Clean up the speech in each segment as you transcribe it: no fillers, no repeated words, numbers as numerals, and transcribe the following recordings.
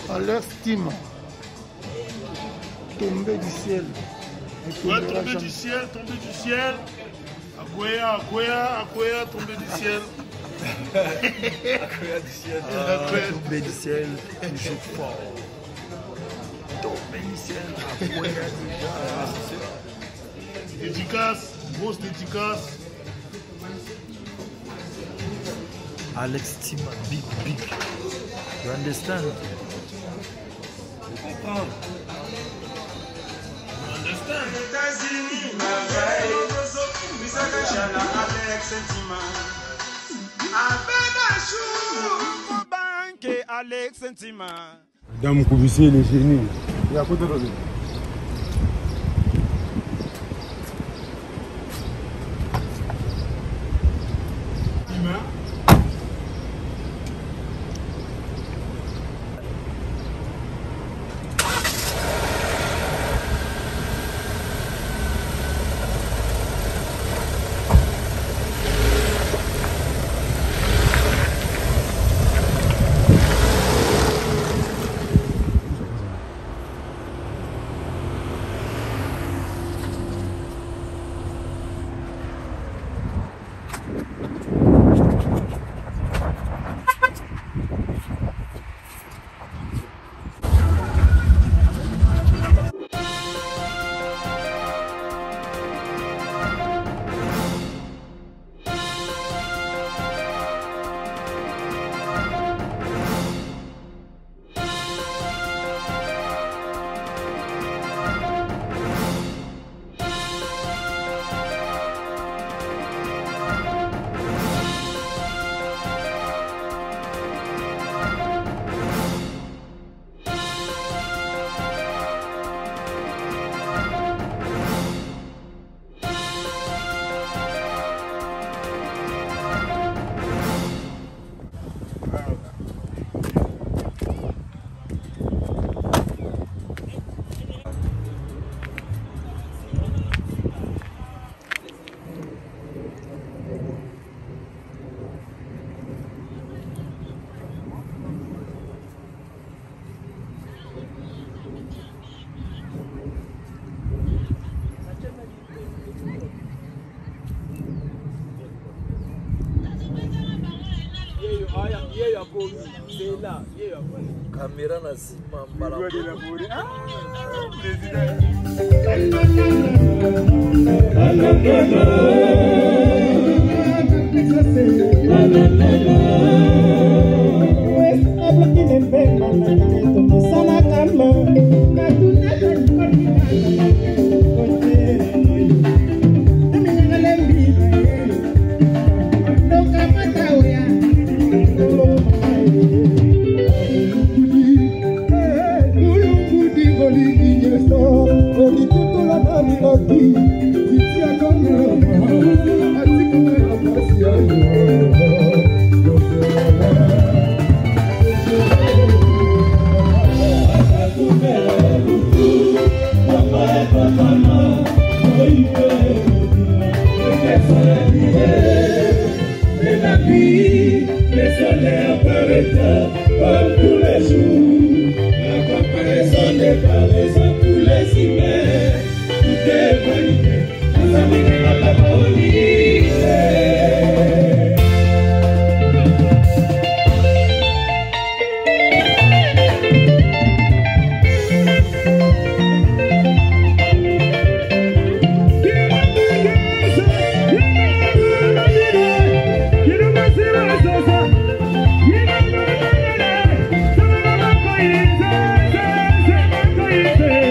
À l'estime. Tomber du ciel. Ouais, tomber du ciel, tomber du ciel. Akoya, tomber du ciel. Akoya du ciel. Tomber du ciel, toujours fort. Tomber du ciel, Akoya déjà. Dédicace, grosse dédicace. Alex Tima, big. You understand? Je comprends. Alex Sentima. Dame Koubissé, le génie. Il est à côté de lui. Caméra na zima mbala. Say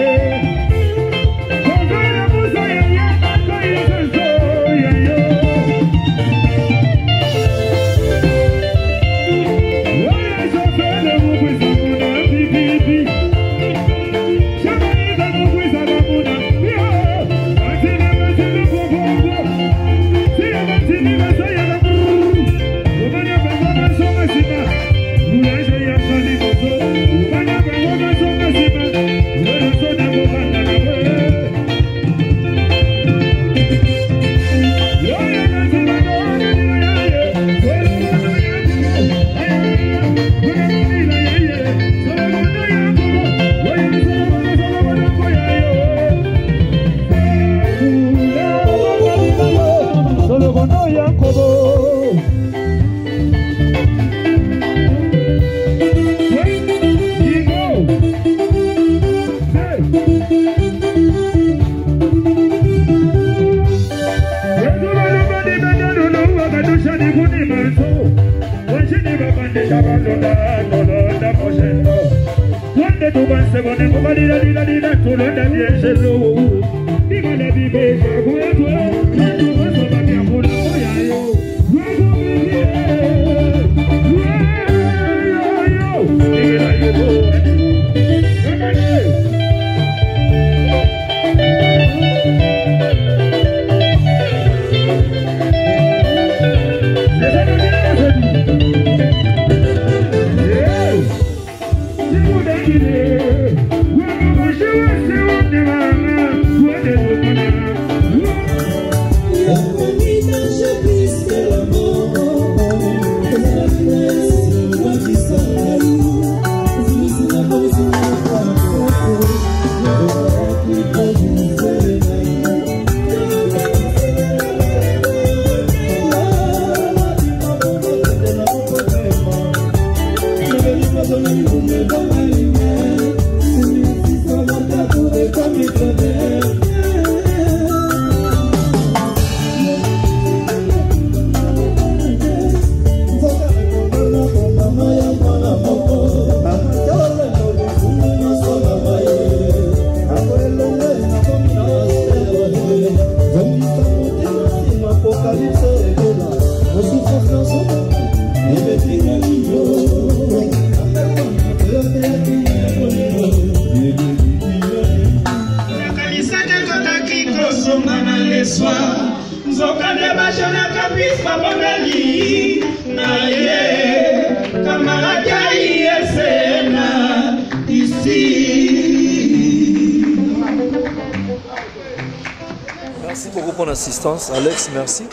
Merci beaucoup pour l'assistance, Alex, merci.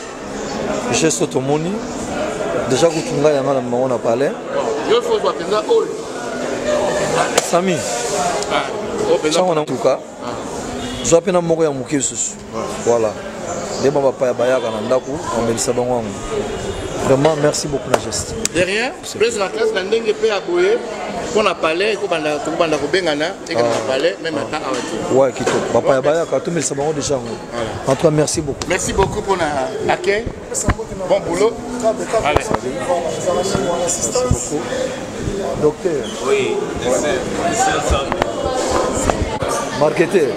J'ai Sotomoni. Déjà, vous tournez à madame, on a parlé. Sami. On en tout cas. Je vais mourir à Mouké. Voilà. Vraiment, merci beaucoup la geste. Derrière, prise la classe, la ndenge peut aboyer. On a parlé, on a bengana, et on a parlé, même à temps. Ouais, qui te. Papa Yabaya, quand tout le monde déjà. En tout cas, merci beaucoup. Merci beaucoup pour l'accueil. Bon boulot. Allez. Merci beaucoup. Docteur. Oui, Marketeur.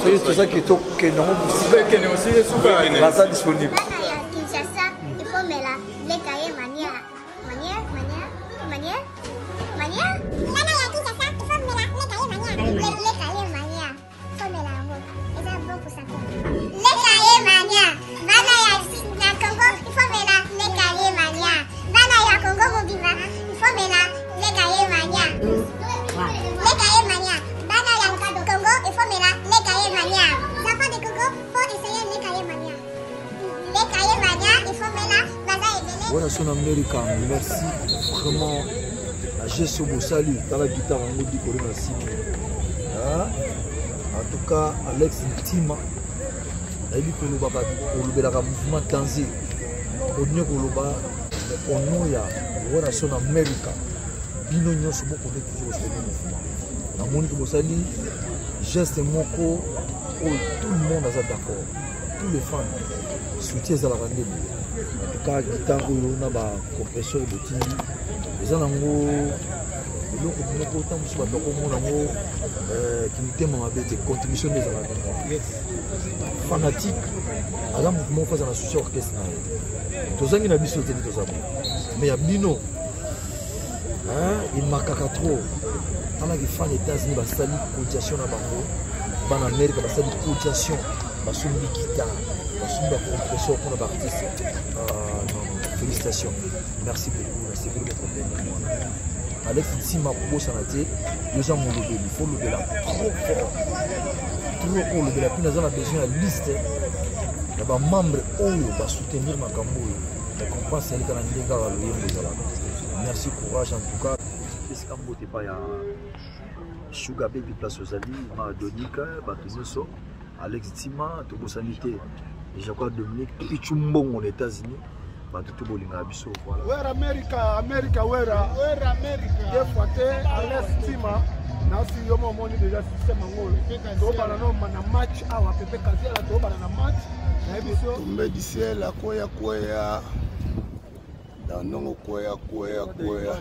C'est tout ça qui est disponible. Voilà son américain, merci vraiment à Jesso Bossali dans la guitare en mode Corona City. En tout cas, Alex Ntima, il a dit que le mouvement Tanzé, on a voilà son américain, Binognon se beaucoup de toujours ce mouvement. Dans mon Bossali, geste moko, tout le monde est d'accord, tous les fans soutiennent à la rendez-vous. En tout cas, guitare, on a un compresseur de Tini. Les gens qui m'ont des contributions des fanatiques. À la mouvement, face à la soutien orchestre. Tous les gens qui ont sauté, mais il y a Bino. Il marque à trop. Quand les fans des États-Unis, ils ont une cotisation en Amérique, ils ont une cotisation. Ils ont une guitare. Compresseur pour l'artiste. Félicitations. Merci beaucoup. Merci pour votre attention. Alex Ntima pour Sanaté, nous avons le il faut le là trop fort. Trop le là. Puis nous avons besoin de liste. Il y a des membres qui vont soutenir ma campagne. Je comprends c'est le candidat merci, courage en tout cas. Qu'est-ce qu'on peut pas ya Sugar Baby place aux alliés, Donika, Batunoso, Alex Ntima, Togo Sanité. Et je crois Dominique Pichumbong aux États-Unis. Tout voilà. Where America, America, where America. Des fois, Alex Ntima, nasi yomo moni déjà système angolo. To bana no mana match awa pepe kazi la to bana na match. Na biso tombe du ciel la koya koya. Danongo koya koya koya.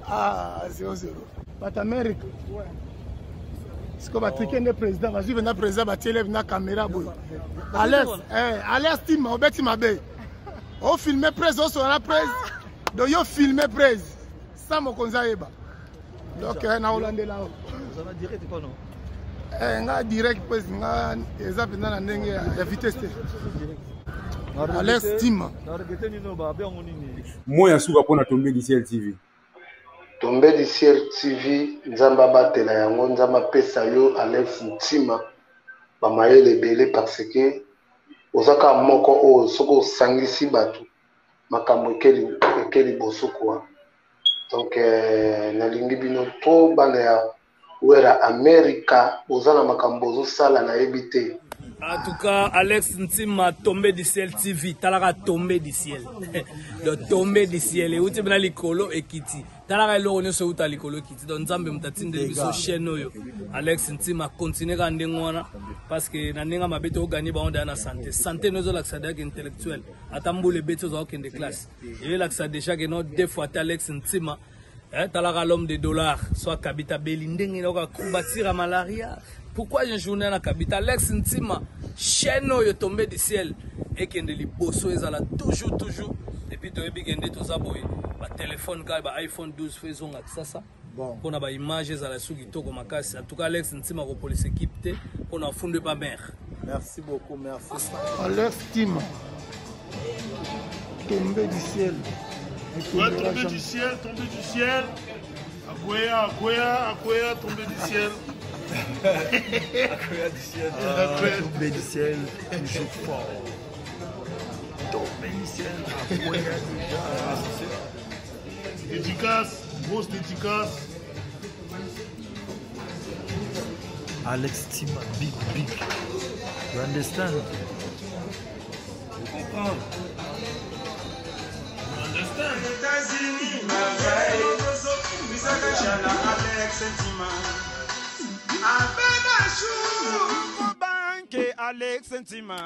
Ah, 0-0. But America. Ce que Patrick est président, vas-y, venez président, tu élèves la caméra. Allez, Stima, on bête ma baie. On filme presse, on sera presse. Donc, on filme presse. Ça, mon conseil. Donc, on a Hollandais là-haut. Ça va direct ou pas, non? Nga direct parce que nga exemple dans la ndenge ya vitesse. Alex Stima. Moi ya suka pona tomber du ciel TV. Tomber du ciel TV nzamba batela yango nzamba pesa yo Alex Stima ba mayele belé parce que ozaka moko o soko sangisi batu makambo ekeli bosoko. Donc nalingi bino to bana ya Wera America, Ozana Makambozo Sala na ebité. En tout cas, Alex Stima tombé du ciel TV, Talara tombé du ciel. Le tombé du ciel. Et où tu es l'icolo et Kitty. Talara l'on se outa l'icolo Kitty. Donc Zambé m'tatine de biso chaîne yo. Alex Stima continue à ndengwana parce que nanenga mabete au gagner ba na santé. Santé nous l'accès intellectuel. Atambo les bêtes aux aucun de classe. Et l'accès déjà que nous deux fois Alex Stima. Talara l'homme de dollars, soit Kabita Belindeng, il a combattu la malaria. Pourquoi j'ai journée à Kabita Alex Stima, chaîne est tombé du ciel et qu'il y a des bossos, ils ont toujours. Depuis que tu as tout ça, téléphone, iPhone 12, faisons ça. Bon. On a des images à la souki toko makasi. En tout cas, Alex Stima pour police équipe, on a fondé pas mère. Merci beaucoup, merci. Alex Stima, tombé du ciel. Ouais, tomber du ciel. Akoya, tomber du ciel. Tomber du ciel, toujours fort. Tomber du ciel, Akoya déjà. Dédicace, grosse dédicace. Alex Stima, big. You understand? Je comprends. États-Unis, ma veille, Alex Stima. Avec un chou, banque Alex Stima.